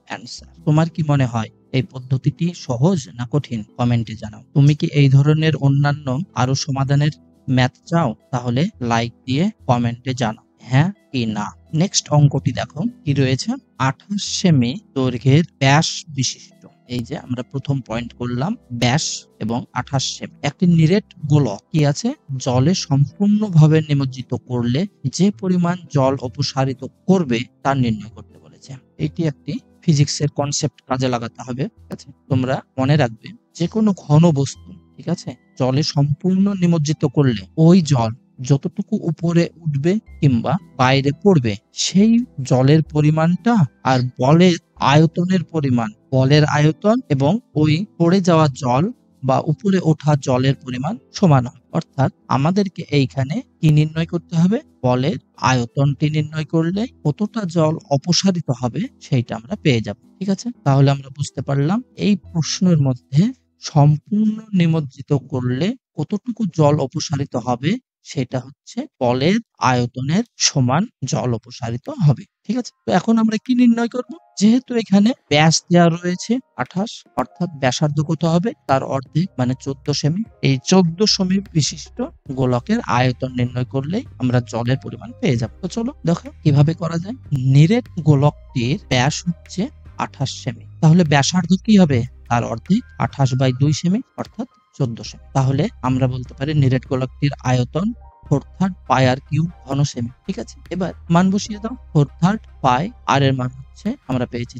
অ্যান্সার। তোমার কি মনে হয় এই পদ্ধতিটি সহজ না কঠিন? কমেন্টে জানাও। তুমি কি এই ধরনের অন্যান্য আরো সমাধানের ম্যাথ চাও? তাহলে লাইক দিয়ে কমেন্টে জানাও হ্যাঁ কি না। নেক্সট অঙ্কটি দেখো কি রয়েছে, 28 সেমি দৈর্ঘ্যের ব্যাস বিশিষ্ট। এই যে আমরা প্রথম পয়েন্ট করলাম ব্যাস এবং 28 সেমি। একটি নিরেট গোলক কি আছে, জলে সম্পূর্ণভাবে নিমজ্জিত করলে যে পরিমাণ জল অপসারিত করবে তা নির্ণয় করতে বলেছে। এটি একটি ফিজিক্সের কনসেপ্ট কাজে লাগাতে হবে। ঠিক আছে, তোমরা মনে রাখবে যে কোনো ঘন বস্তু, ঠিক আছে, জলে সম্পূর্ণ নিমজ্জিত করলে ওই জল যতটুকু উপরে উঠবে কিংবা বাইরে পড়বে, সেই জলের পরিমাণটা আর বলের আয়তনের পরিমাণ, বলের আয়তন এবং ওই পড়ে যাওয়া জল বা উপরে ওঠা জলের পরিমাণ সমান হয়। অর্থাৎ আমাদেরকে এইখানে কি নির্ণয় করতে হবে? বলের আয়তনটি নির্ণয় করলে কতটা জল অপসারিত হবে সেইটা আমরা পেয়ে যাব। ঠিক আছে, তাহলে আমরা বুঝতে পারলাম এই প্রশ্নের মধ্যে সম্পূর্ণ নিমজ্জিত করলে কতটুকু জল অপসারিত হবে সেটা হচ্ছে বলের আয়তনের সমান জল অপসারিত হবে। ঠিক আছে, তো এখন আমরা কি নির্ণয় করব? যেহেতু এখানে ব্যাস দেওয়া রয়েছে 28, অর্থাৎ ব্যাসার্ধ কত হবে? তার অর্ধেক মানে 14 সেমি। এই 14 সেমি বিশিষ্ট গোলকের আয়তন নির্ণয় করলে আমরা জলের পরিমাণ পেয়ে যাব। তো চলো দেখো কিভাবে করা যায়। নিরেট গোলকটির ব্যাস হচ্ছে 28 সেমি, তাহলে ব্যাসার্ধ কি হবে? তার অর্ধেক 28/2 সেমি অর্থাৎ 14 সেমি। তাহলে আমরা বলতে পারি নিরেট গোলকটির আয়তন 4/3 পাই আর কিউব ঘন সেমি। ঠিক আছে, এবার মান বসিয়ে দাও। 4/3 পাই, আর এর মান হচ্ছে আমরা পেয়েছি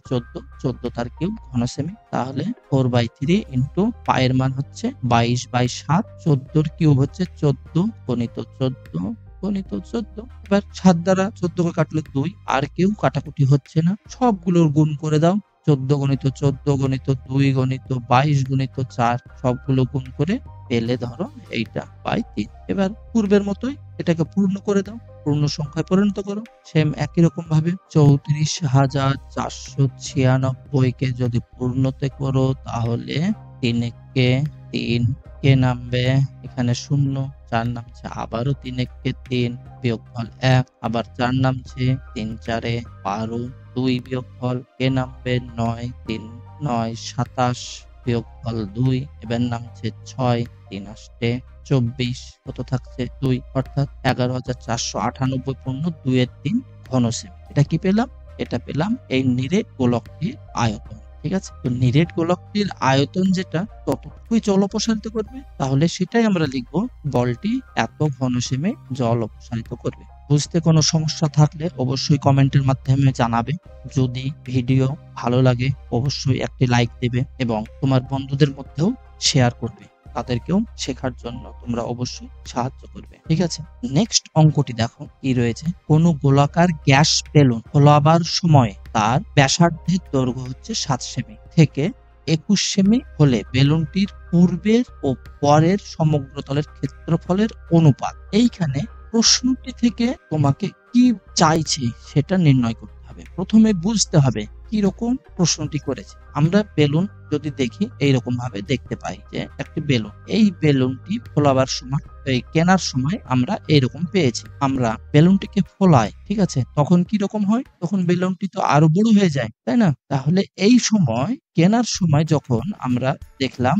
14 তার কিউব ঘন সেমি। তাহলে 4/3 ইন্টু পাই এর মান হচ্ছে 22/7, 14 কিউব হচ্ছে 14 গণিত 14 গণিত 14। এবার 7 দ্বারা 14 কে কাটলে 2, আর কেউ কাটাকুটি হচ্ছে না, সবগুলোর গুণ করে দাও। 14 গণিত 14 গণিত 2 গণিত 22 গণিত 4, সবগুলো গুণ করে পেলে ধরো এইটা বাই 3। এবার পূর্বের মতোই এটাকে পূর্ণ করে দাও, পূর্ণ সংখ্যায় পরিণত করো। সেম একই রকম ভাবে 34,496 কে যদি পূর্ণতে করো তাহলে 3 কে 3 কে নামবে এখানে 0, 4 নামছে আবারও 3 কে 3 বিয়োগফল 1, আবার 4 নামছে 3 4 12, 2 বিয়োগফল কে নামবে 9, 3 9 27 বিয়োগফল 2, এবার নামছে 6, 3 আসছে 24, কত থাকছে 2, অর্থাৎ 11,498 পূর্ণ 2 এর 3 ঘন সেমি। এটা কি পেলাম? এটা পেলাম এই নিরেট গোলকটির আয়তন। ঠিক আছে, তো নিরেট গোলকটির আয়তন যেটা ততটুকুই জল অপসারিত করবে, তাহলে সেটাই আমরা লিখবো বলটি এত ঘন সেমি জল অপসারিত করবে। বুঝতে কোনো সমস্যা থাকলে অবশ্যই কমেন্টের মাধ্যমে জানাবে। যদি ভিডিও ভালো লাগে অবশ্যই একটি লাইক দেবে এবং তোমার বন্ধুদের মধ্যেও শেয়ার করবে, তাদেরকেও শেখার জন্য তোমরা অবশ্যই সাহায্য করবে। ঠিক আছে, নেক্সট অঙ্কটি দেখো কি রয়েছে। কোন গোলাকার গ্যাস বেলুন ফোলাবার সময় তার ব্যাসার্ধের দৈর্ঘ্য হচ্ছে 7 সেমি থেকে 21 সেমি হলে বেলুনটির পূর্বের ও পরের সমগ্র তলের ক্ষেত্রফলের অনুপাত। এইখানে প্রশ্নটি থেকে তোমাকে কি চাইছে সেটা নির্ণয় করতে হবে। প্রথমে বুঝতে হবে কি রকম প্রশ্নটি করেছে। আমরা বেলুন যদি দেখি এইরকম ভাবে দেখতে পাই যে একটি বেলুন, এই বেলুনটি ফোলাবার সময় এই কেনার সময় আমরা এইরকম পেয়েছি। আমরা বেলুনটিকে ফোলাই, ঠিক আছে, তখন কি রকম হয়? তখন বেলুনটি তো আরো বড় হয়ে যায়, তাই না? তাহলে এই সময় কেনার সময় যখন আমরা দেখলাম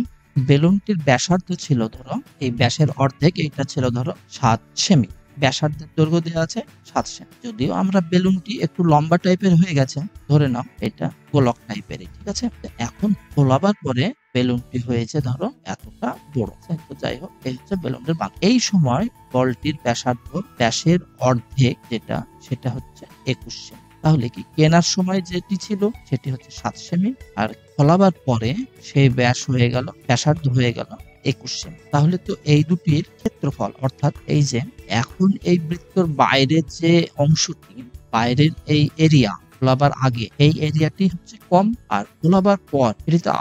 বেলুনটির ব্যাসার্ধ ছিল ধরো এই ব্যাসের অর্ধেক, এটা ছিল ধরো 7 সেমি। ব্যাসার্ধের দৈর্ঘ্য দেওয়া আছে 7 সেমি। যদিও আমরা বেলুনটি একটু লম্বা টাইপের হয়ে গেছে, ধরে নাও এটা গোলক টাইপেরই, ঠিক আছে। এখন ফোলাবার পরে বেলুনটি হয়েছে ধরো এতটা বড়। তো যাই হোক, এই হচ্ছে বেলুনের বাঁক। এই সময় বলটির ব্যাসার্ধ ব্যাসের অর্ধেক যেটা, সেটা হচ্ছে 21 সেমি। তাহলে কি কেনার সময় যেটি ছিল সেটি হচ্ছে 7 সেমি, আর ফলাবার পরে সেই ব্যাস হয়ে গেল, ব্যাসার্ধ হয়ে গেল 21 সেমি। তাহলে তো এই দুটির ক্ষেত্রফল, অর্থাৎ এই যে এখন এই বৃত্তর বাইরের যে অংশটি, বাইরের এই এরিয়া ফোলাবার আগে এই এরিয়াটি হচ্ছে কম, আর ফোলাবার পর এটি তো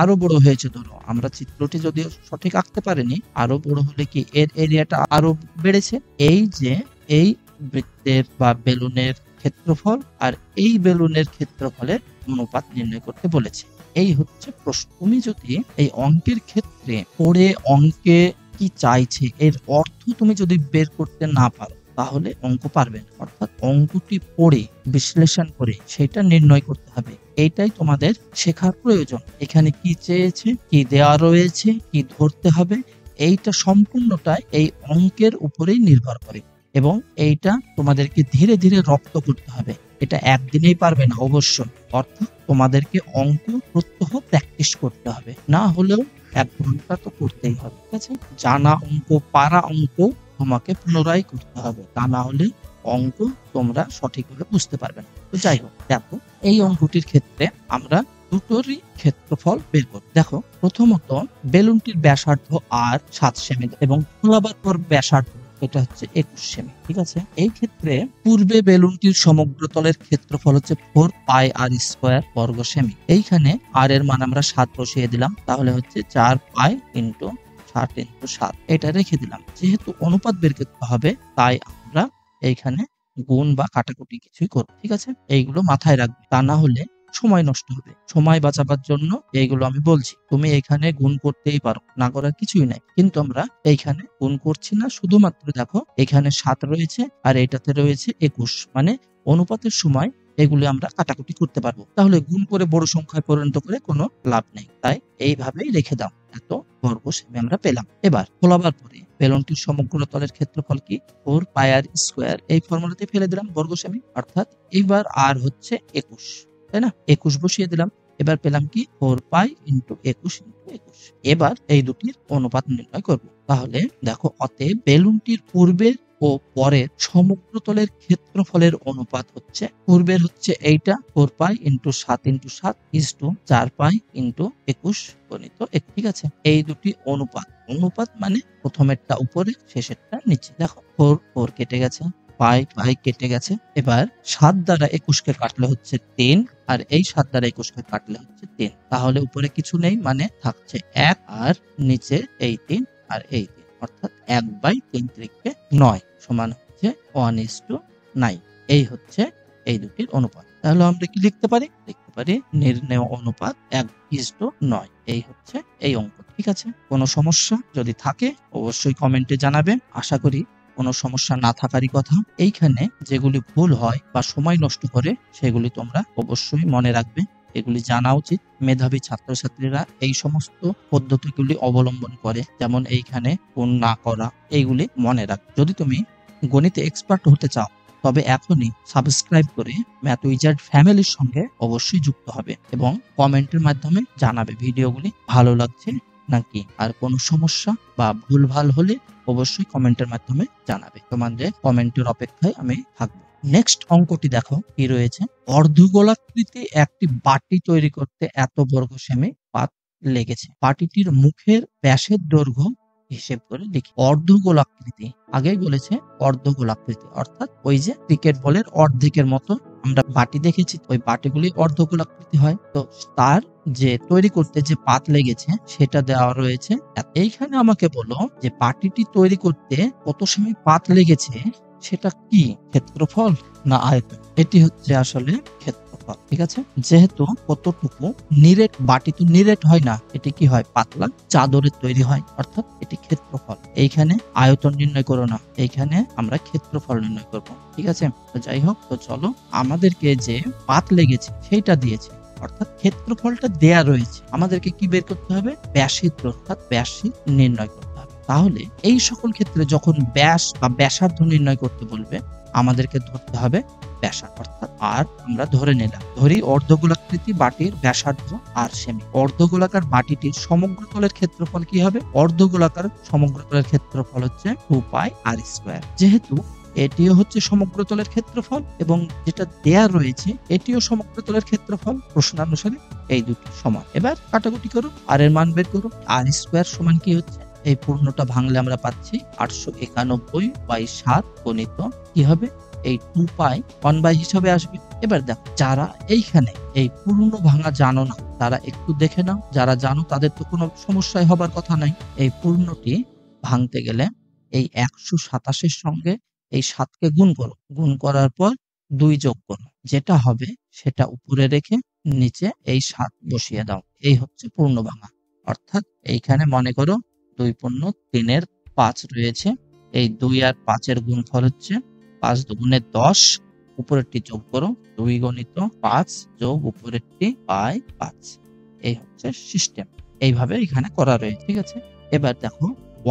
আরো বড় হয়েছে। ধরো আমরা চিত্রটি যদিও সঠিক আঁকতে পারিনি, আরো বড় হলে কি এর এরিয়াটা আরো বেড়েছে। এই যে এই বৃত্তের বা বেলুনের ক্ষেত্রফল আর এই বেলুনের ক্ষেত্রফলের অনুপাত নির্ণয় করতে বলেছে। এই হচ্ছে প্রশ্ন। তুমি যদি এই অঙ্কের ক্ষেত্রে পড়ে অঙ্কে কি চাইছে এর অর্থ তুমি যদি বের করতে না পারো তাহলে অঙ্ক পারবে না। অর্থাৎ অঙ্কটি পড়ে বিশ্লেষণ করে সেটা নির্ণয় করতে হবে, এইটাই তোমাদের শেখার প্রয়োজন। এখানে কি চেয়েছে, কি দেওয়া রয়েছে, কি ধরতে হবে, এইটা সম্পূর্ণটাই এই অঙ্কের উপরেই নির্ভর করে এবং এইটা তোমাদেরকে ধীরে ধীরে রপ্ত করতে হবে। এটা একদিনেই পারবে না অবশ্যই, অর্থাৎ তোমাদেরকে অঙ্ক প্রত্যহ প্র্যাকটিস করতে হবে, না হলেও 1 ঘন্টা তো করতেই হবে। ঠিক আছে, জানা অঙ্ক, পারা অঙ্ক তোমাকে পুনরায় করতে হবে, তা না হলে অঙ্ক তোমরা সঠিকভাবে বুঝতে পারবে না। তো যাই হোক, দেখো এই অঙ্কটির ক্ষেত্রে আমরা দুটোরই ক্ষেত্রফল বের করব। দেখো প্রথমত বেলুনটির ব্যাসার্ধ আর 7 সেমি এবং ফোলাবার পর ব্যাসার্ধ এটা হচ্ছে 21 সেমি। ঠিক আছে, এই ক্ষেত্রে পূর্বে বেলুনটির সমগ্র তলের ক্ষেত্রফল হচ্ছে 4 পাই আর স্কয়ার বর্গ সেমি। এইখানে আর এর মান আমরা 7 বসিয়ে দিলাম, তাহলে হচ্ছে 4 পাই ইন্টু 7 ইন্টু 7, এটা রেখে দিলাম। যেহেতু অনুপাত বের করতে হবে তাই আমরা এইখানে গুণ বা কাটাকুটি কিছুই করব। ঠিক আছে, এইগুলো মাথায় রাখবে, তা না হলে সময় নষ্ট হবে। সময় বাঁচাবার জন্য এইগুলো আমি বলছি। তুমি এখানে গুণ করতেই পারো, না করার কিছুই নাই, কিন্তু আমরা এইখানে গুণ করছি না। শুধুমাত্র দেখো এখানে 7 রয়েছে আর এটাতে রয়েছে 21, মানে অনুপাতের সময় এগুলো আমরা কাটাকুটি করতে পারবো। তাহলে গুণ করে বড় সংখ্যায় পরিণত করে কোনো লাভ নেই, তাই এইভাবেই রেখে দাও। এত বর্গ সেমি আমরা পেলাম। এবার ফোলাবার পরে বেলুনটির সমগ্র তলের ক্ষেত্রফল কি 4 পাই আর স্কয়ার, এই ফর্মুলাতে ফেলে দিলাম বর্গ সেমি, অর্থাৎ এইবার আর হচ্ছে 21, তাই না? 21 বসিয়ে দিলাম। এবার পেলাম কি 4 পাই ইন্টু 21 ইন্টু 21। এবার এই দুটির অনুপাত নির্ণয় করব। তাহলে দেখো, অতএব বেলুনটির পূর্বের ও পরের সমগ্রতলের ক্ষেত্রফলের অনুপাত হচ্ছে, পূর্বের হচ্ছে এইটা 4 pi into 7 into 7 ইজটু 4 pi into 21 গণিত 1। ঠিক আছে, এই দুটি অনুপাত। অনুপাত মানে প্রথমেরটা উপরে, শেষেরটা নিচে। দেখো 4 কেটে গেছে, পাই পাই কেটে গেছে। এবার 7 দ্বারা 21 কে কাটলে হচ্ছে 3, আর এই 7 দ্বারা 21 কে কাটলে হচ্ছে 3। তাহলে উপরে কিছু নেই, মানে থাকছে 1, আর নিচে এই 3 আর এই 3, অর্থাৎ 1/3 9 সমান হচ্ছে 1:9। এই হচ্ছে এই দুটির অনুপাত। তাহলে আমরা কি লিখতে পারি? লিখতে পারি নির্ণেয় অনুপাত 1:9। এই হচ্ছে এই অঙ্ক। ঠিক আছে, কোনো সমস্যা যদি থাকে অবশ্যই কমেন্টে জানাবে। আশা করি কোনো সমস্যা না থাকারই কথা। এইখানে যেগুলি ভুল হয় বা সময় নষ্ট করে সেগুলি তোমরা অবশ্যই মনে রাখবে। এগুলি জানা উচিত। মেধাবী ছাত্রছাত্রীরা এই সমস্ত পদ্ধতিগুলি অবলম্বন করে, যেমন এইখানে গুণ না করা, এইগুলি মনে রাখ। যদি তুমি গণিতে এক্সপার্ট হতে চাও তবে এখনই সাবস্ক্রাইব করে ম্যাথ উইজার্ড ফ্যামিলির সঙ্গে অবশ্যই যুক্ত হবে এবং কমেন্টের মাধ্যমে জানাবে ভিডিওগুলি ভালো লাগছে নাকি। আর কোনো সমস্যা বা ভুলভাল হলে অবশ্যই কমেন্টের মাধ্যমে জানাবে। তোমাদের কমেন্টের অপেক্ষায় আমি থাকবো। নেক্সট অঙ্কটি দেখো কি রয়েছে। অর্ধগোলাকৃতি একটি বাটি তৈরি করতে এত বর্গ সেমি পাত লেগেছে। বাটিটির মুখের ব্যাসের দৈর্ঘ্য হিসেব করে লিখি। অর্ধগোলাকৃতি, আগেই বলেছে অর্ধগোলাকৃতি, অর্থাৎ ওই যে ক্রিকেট বলের অর্ধেকের মতো আমরা বাটি দেখেছি, ওই বাটিগুলি অর্ধগোলাকৃতি হয়। তো তার যে তৈরি করতে যে পাত লেগেছে সেটা দেওয়া রয়েছে। এইখানে আমাকে বলো যে বাটিটি তৈরি করতে কত সেমি পাত লেগেছে, সেটা কি ক্ষেত্রফল না আয়তন? এটি হচ্ছে আসলে ক্ষেত্রফল। ঠিক আছে, যেহেতু কতটুকু নিরেট, বাটি তো নিরেট হয় না, এটি কি হয় পাতলা চাদরের তৈরি হয়, অর্থাৎ এটি ক্ষেত্রফল। এইখানে আয়তন নির্ণয় করো না, এইখানে আমরা ক্ষেত্রফল নির্ণয় করব। ঠিক আছে, তো যাই হোক, তো চলো আমাদেরকে যে পাত লেগেছে সেইটা দিয়েছে, অর্থাৎ ক্ষেত্রফলটা দেয়া রয়েছে। আমাদেরকে কি বের করতে হবে? ব্যাসার্ধ, অর্থাৎ ব্যাসই নির্ণয় করতে হবে। তাহলে এই সকল ক্ষেত্রে যখন ব্যাস বা ব্যাসার্ধ নির্ণয় করতে বলবে আমাদেরকে ধরতে হবে ব্যাসার্ধ, অর্থাৎ আর আমরা ধরে নিলাম, ধরি অর্ধগোলাকৃতি বাটির ব্যাসার্ধ আর সেমি। অর্ধগোলাকার বাটিটির সমগ্রতলের ক্ষেত্রফল কি হবে? অর্ধগোলাকার সমগ্রতলের ক্ষেত্রফল হচ্ছে 2 পাই আর স্কয়ার। যেহেতু এটিও হচ্ছে সমগ্রতলের ক্ষেত্রফল এবং যেটা দেয়া রয়েছে এটিও সমগ্রতলের ক্ষেত্রফল, প্রশ্নানুসারে এই দুটি সমান। এবার কাটাকুটি করো, আর এর মান বের করো। আর স্কয়ার সমান কি হচ্ছে? এই পূর্ণটা ভাঙলে আমরা পাচ্ছি 891/7 গণিত কি হবে? এই 2 পাই 1 হিসাবে আসবে। এবার দেখো, যারা এইখানে এই পূর্ণ ভাঙা জানো না তারা একটু দেখে নাও, যারা জানো তাদের তো কোনো সমস্যাই হবার কথা নাই। এই পূর্ণটি ভাঙতে গেলে এই 127-এর সঙ্গে এই 7কে গুণ করো, গুণ করার পর 2 যোগ করো, যেটা হবে সেটা উপরে রেখে নিচে এই 7 বসিয়ে দাও। এই হচ্ছে পূর্ণ ভাঙা। অর্থাৎ এইখানে মনে করো 2 পূর্ণ 3-এর 5 রয়েছে, এই 2 আর 5-এর গুণফল হচ্ছে 5 দুগুণে 10, উপরেরটি যোগ করো 2 গণিত 5 যোগ উপরেরটি পাই 5। এই হচ্ছে সিস্টেম, এইভাবে এখানে করা রয়েছে। ঠিক আছে, এবার দেখো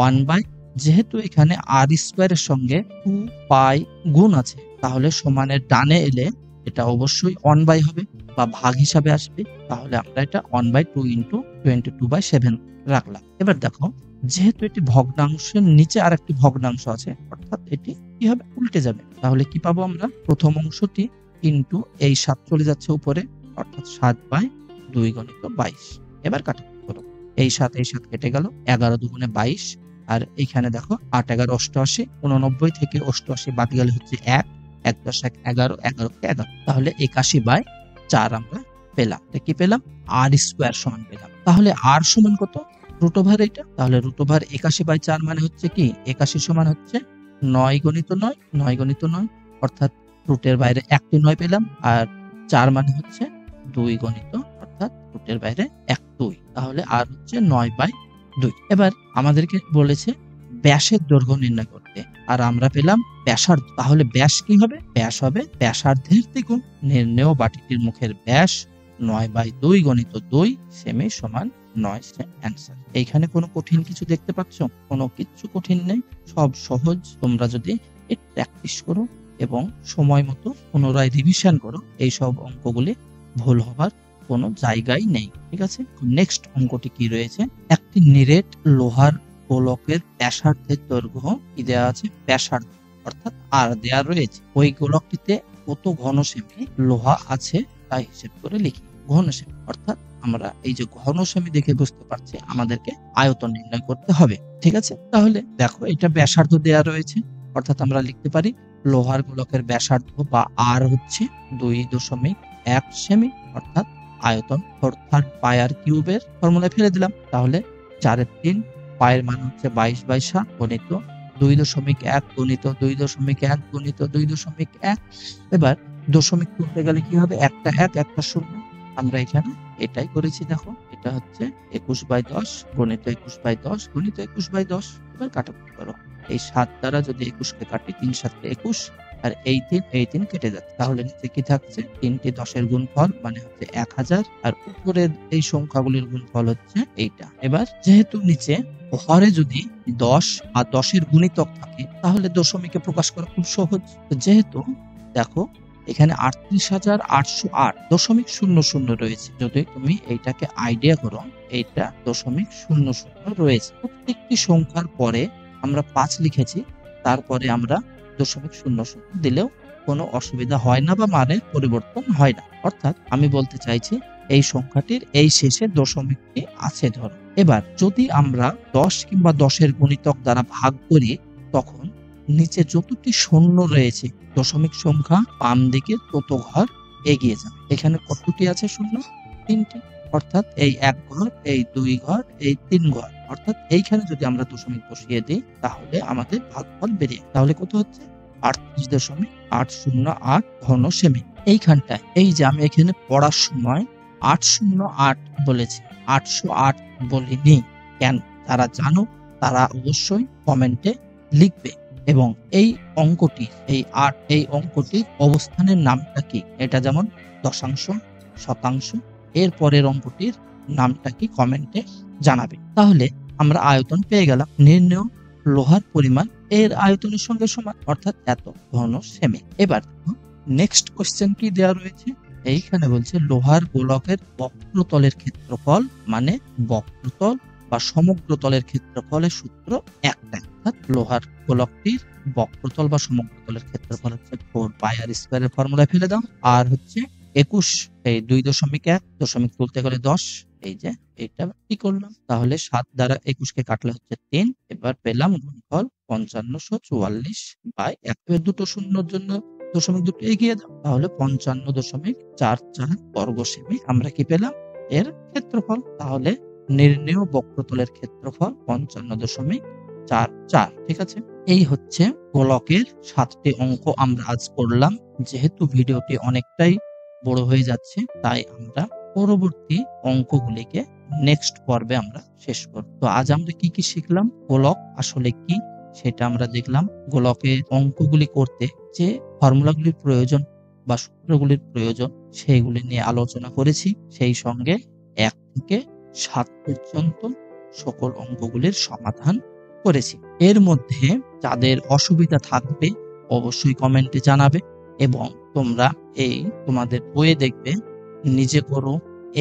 1 যেহেতু এখানে আর স্কয়ারের সঙ্গে 2 পাই গুণ আছে, তাহলে সমানের ডানে এলে এটা অবশ্যই 1 হবে বা ভাগ হিসাবে আসবে। তাহলে আমরা এটা 1/2 ইন্টু 22/7 রাখলাম। এবার দেখো, যেহেতু এটি ভগ্নাংশের নিচে আর একটি ভগ্নাংশ আছে, অর্থাৎ এটি কি হবে? উল্টে যাবে। তাহলে কি পাবো আমরা? প্রথম অংশটি ইন্টু এই 7 চলে যাচ্ছে উপরে, অর্থাৎ 7/2 গণিত 22। এবার কাটাকুটি করো, এই 7 কেটে গেল, 11 দুগুণে 22, আর এখানে দেখো 8 11 88, 89 থেকে 88 বাদ গেলে হচ্ছে 1, 1 + 1 11, 11 কে 11, তাহলে 81/4 আমরা পেলাম। কি পেলাম? আর স্কয়ার সমান পেলাম। তাহলে আর সমান কত? রুট ওভার এটা, তাহলে রুট ওভার 81/4 মানে হচ্ছে কি? 81 সমান হচ্ছে 9 গণিত 9, 9 গণিত 9, অর্থাৎ রুটের বাইরে একটি 9 পেলাম, আর 4 মানে হচ্ছে 2 গণিত, অর্থাৎ রুটের বাইরে 1 2, তাহলে আর হচ্ছে 9/2। এবার আমাদেরকে বলেছে ব্যাসের দৈর্ঘ্য নির্ণয় করতে, আর আমরা পেলাম ব্যাসার্ধ। তাহলে ব্যাস কি হবে? ব্যাস হবে ব্যাসার্ধের দ্বিগুণ। নির্ণেয় বাটিটির মুখের ব্যাস 9/2 গণিত 2 সেমি সমান 9 অ্যান্সার। এইখানে কোনো কঠিন কিছু দেখতে পাচ্ছ? কোনো কিছু কঠিন নেই, সব সহজ। তোমরা যদি একটু প্র্যাকটিস করো এবং সময় মতো পুনরায় রিভিশন করো, এই সব অঙ্কগুলি ভুল হবার কোনো জায়গায় নেই। ঠিক আছে, নেক্সট অঙ্কটি কি রয়েছে, একটি নিরেট লোহার গোলকের ব্যাসার্ধের দৈর্ঘ্য কি দেওয়া আছে, ব্যাসার্ধ অর্থাৎ আর দেওয়া রয়েছে। ওই গোলকটিতে কত ঘন সেমি লোহা আছে তাই হিসেব করে লিখি। ঘন সেমি অর্থাৎ আমরা এই যে ঘন সেমি দেখে বুঝতে পারছি আমাদেরকে আয়তন নির্ণয় করতে হবে। ঠিক আছে, তাহলে দেখো এটা ব্যাসার্ধ দেওয়া রয়েছে, অর্থাৎ আমরা লিখতে পারি লোহার গোলকের ব্যাসার্ধ বা আর হচ্ছে 2.1 সেমি, অর্থাৎ আয়তন অর্থাৎ পাই আর কিউবের ফর্মুলায় ফেলে দিলাম। তাহলে 4/3 পায়ের মান হচ্ছে 22/7 গণিত 2.1 গণিত 2.1 গণিত 2.1। এবার দশমিক তুলতে গেলে কি হবে, একটা 1 একটা 0। আমরা এখানে এটাই করেছি। দেখো এটা হচ্ছে 21/10 গণিত 21/10 গণিত 21/10। এবার কাটাকুটি করো, এই 7 দ্বারা যদি 21 কে কাটি 3 7 21 আর এই 3 কেটে যাচ্ছে। তাহলে নিচে কি থাকছে, 3টি 10-এর গুণফল মানে হচ্ছে 1000 আর উপরের এই সংখ্যাগুলির গুণফল হচ্ছে এইটা। এবার যেহেতু নিচে হরে যদি 10 আর 10-এর গুণিতক থাকে তাহলে দশমিকে প্রকাশ করা খুব সহজ। যেহেতু দেখো এখানে 38,808.00 রয়েছে, যদি তুমি এইটাকে আইডিয়া করো এইটা 0.00 রয়েছে। প্রত্যেকটি সংখ্যার পরে আমরা 5 লিখেছি, তারপরে আমরা 0.00 দিলেও কোনো অসুবিধা হয় না বা মানের পরিবর্তন হয় না। অর্থাৎ আমি বলতে চাইছি এই সংখ্যাটির এই শেষে দশমিকটি আছে ধরো। এবার যদি আমরা 10 কিংবা 10-এর গুণিতক দ্বারা ভাগ করি তখন নিচে যতটি শূন্য রয়েছে দশমিক সংখ্যা বাম দিকে তত ঘর এগিয়ে যাবে। এখানে কতটি আছে শূন্য, 3টি, অর্থাৎ এই 1 ঘর, এই 2 ঘর, এই 3 ঘর, অর্থাৎ এইখানে যদি আমরা দশমিক বসিয়ে দিই তাহলে আমাদের ভাগফল বেরিয়ে, তাহলে কত হচ্ছে 38.808 ঘন সেমি। এইখানটায় এই যে আমি এখানে পড়ার সময় 808 বলেছি, 808 বলিনি কেন, যারা জানো তারা অবশ্যই কমেন্টে লিখবে। এবং এই অঙ্কটি এই অঙ্কটির অবস্থানের নামটা কি, এটা যেমন দশাংশ, শতাংশ, এর পরের অঙ্কটির নামটা কি কমেন্টে জানাবে। তাহলে আমরা আয়তন পেয়ে গেলাম, নির্ণেয় লোহার পরিমাণ এর আয়তনের সঙ্গে সমান অর্থাৎ এত ঘন সেমি। এবার নেক্সট কোশ্চেন কি দেওয়া রয়েছে, এইখানে বলছে লোহার গোলকের বক্রতলের ক্ষেত্রফল মানে বক্রতল বা সমগ্র তলের ক্ষেত্রফলের সূত্র একটাই, অর্থাৎ লোহার গোলকটির বক্রতল বা সমগ্র তলের ক্ষেত্রফল হচ্ছে 4 পাই আর স্কয়ারের ফর্মুলায় ফেলে দাও। আর হচ্ছে 21 এই 2.1 দশমিক তুলতে গেলে 10, এই যে এটা কি করলাম, তাহলে 7 দ্বারা 21 কে কাটলে হচ্ছে 3। এবার পেলাম গুণফল 5544/1। দুটো শূন্যর জন্য দশমিক দুটো এগিয়ে দাও, তাহলে 55.44 বর্গ সেমি আমরা কি পেলাম এর ক্ষেত্রফল। তাহলে নির্ণেয় বক্রতলের ক্ষেত্রফল 55.44। ঠিক আছে, এই হচ্ছে গোলকের 7টি অঙ্ক আমরা আজ করলাম। যেহেতু ভিডিওটি অনেকটাই বড় হয়ে যাচ্ছে তাই আমরা পরবর্তী অঙ্কগুলিকে নেক্সট পর্বে আমরা শেষ করব। তো আজ আমরা কি কি শিখলাম, গোলক আসলে কি সেটা আমরা দেখলাম, গোলকের অঙ্কগুলি করতে যে ফর্মুলাগুলির প্রয়োজন বা সূত্রগুলির প্রয়োজন সেইগুলি নিয়ে আলোচনা করেছি, সেই সঙ্গে 1 থেকে 7 পর্যন্ত সকল অঙ্কগুলির সমাধান করেছি। এর মধ্যে যাদের অসুবিধা থাকবে অবশ্যই কমেন্টে জানাবে এবং তোমরা এই তোমাদের বইয়ে দেখবে নিজে করো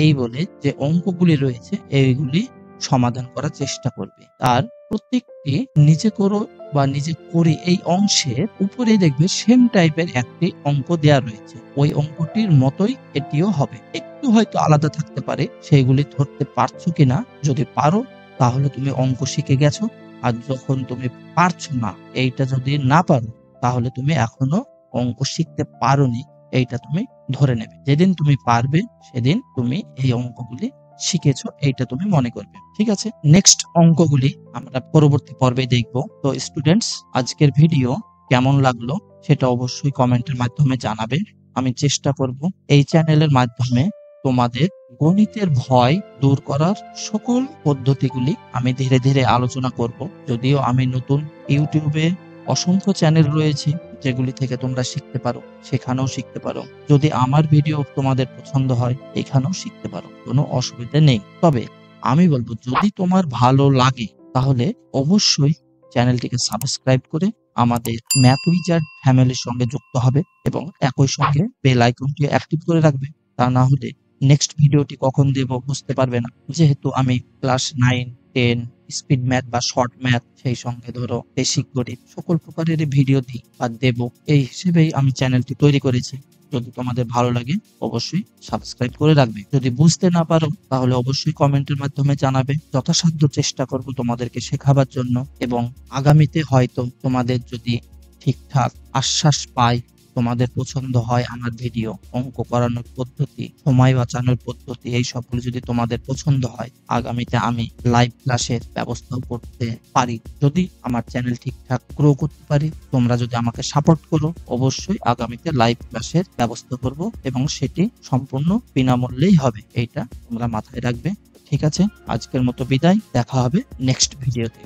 এই বলে যে অঙ্কগুলি রয়েছে এইগুলি সমাধান করার চেষ্টা করবে। আর প্রত্যেকটি নিজে করো বা নিজে করে এই অংশের উপরে দেখবে সেম টাইপের একটি অঙ্ক দেয়া রয়েছে, ওই অঙ্কটির মতোই এটিও হবে, একটু হয়তো আলাদা থাকতে পারে, সেইগুলি ধরতে পারছো কিনা, যদি পারো তাহলে তুমি অঙ্ক শিখে গেছো। আর যখন তুমি পারছো না, এইটা যদি না পারো তাহলে তুমি এখনো অঙ্ক শিখতে পারোনি, এইটা তুমি ধরে নেবে। যেদিন তুমি পারবে সেদিন তুমি এই অঙ্কগুলি শিখেছো এইটা তুমি মনে করবে। ঠিক আছে, নেক্সট অঙ্কগুলি আমরা পরবর্তী পর্বে দেখব। তো স্টুডেন্টস, আজকের ভিডিও কেমন লাগলো সেটা অবশ্যই কমেন্টের মাধ্যমে জানাবে। আমি চেষ্টা করব এই চ্যানেলের মাধ্যমে তোমাদের গণিতের ভয় দূর করার সকল পদ্ধতিগুলি আমি ধীরে ধীরে আলোচনা করব। যদিও আমি নতুন, ইউটিউবে অসংখ্য চ্যানেল রয়েছে যেগুলি থেকে তোমরা শিখতে পারো, সেখানেও শিখতে পারো। যদি আমার ভিডিও তোমাদের পছন্দ হয় এখানেও শিখতে পারো, কোনো অসুবিধা নেই। তবে আমি বলবো যদি তোমার ভালো লাগে তাহলে অবশ্যই চ্যানেলটিকে সাবস্ক্রাইব করে আমাদের ম্যাথ উইজার্ড ফ্যামিলির সঙ্গে যুক্ত হবে এবং একই সঙ্গে বেল আইকনটি অ্যাক্টিভ করে রাখবে। তা না হলে নেক্সট ভিডিওটি কখন দেব বুঝতে পারবে না, যেহেতু আমি ক্লাস 9, 10 স্পিড ম্যাথ বা শর্ট ম্যাথ, সেই সঙ্গে ধরো বেসিক গণিত সকল প্রকারের ভিডিও দিই বা দেব, এই হিসেবেই আমি চ্যানেলটি তৈরি করেছি। যদি তোমাদের ভালো লাগে অবশ্যই সাবস্ক্রাইব করে রাখবে। যদি বুঝতে না পারো তাহলে অবশ্যই কমেন্টের মাধ্যমে জানাবে। যথাসাধ্য চেষ্টা করব তোমাদেরকে শেখাবার জন্য, এবং আগামীতে হয়তো তোমাদের যদি ঠিকঠাক আশ্বাস পাই, তোমাদের পছন্দ হয় আমার ভিডিও, অঙ্ক করানোর পদ্ধতি, সময় বাঁচানোর পদ্ধতি, এই সবগুলো যদি তোমাদের পছন্দ হয়, আগামীতে আমি লাইভ ক্লাসের ব্যবস্থাও করতে পারি। যদি আমার চ্যানেল ঠিকঠাক গ্রো করতে পারি, তোমরা যদি আমাকে সাপোর্ট করো, অবশ্যই আগামীতে লাইভ ক্লাসের ব্যবস্থা করব, এবং সেটি সম্পূর্ণ বিনামূল্যেই হবে। এইটা তোমরা মাথায় রাখবে। ঠিক আছে, আজকের মতো বিদায়, দেখা হবে নেক্সট ভিডিওতে।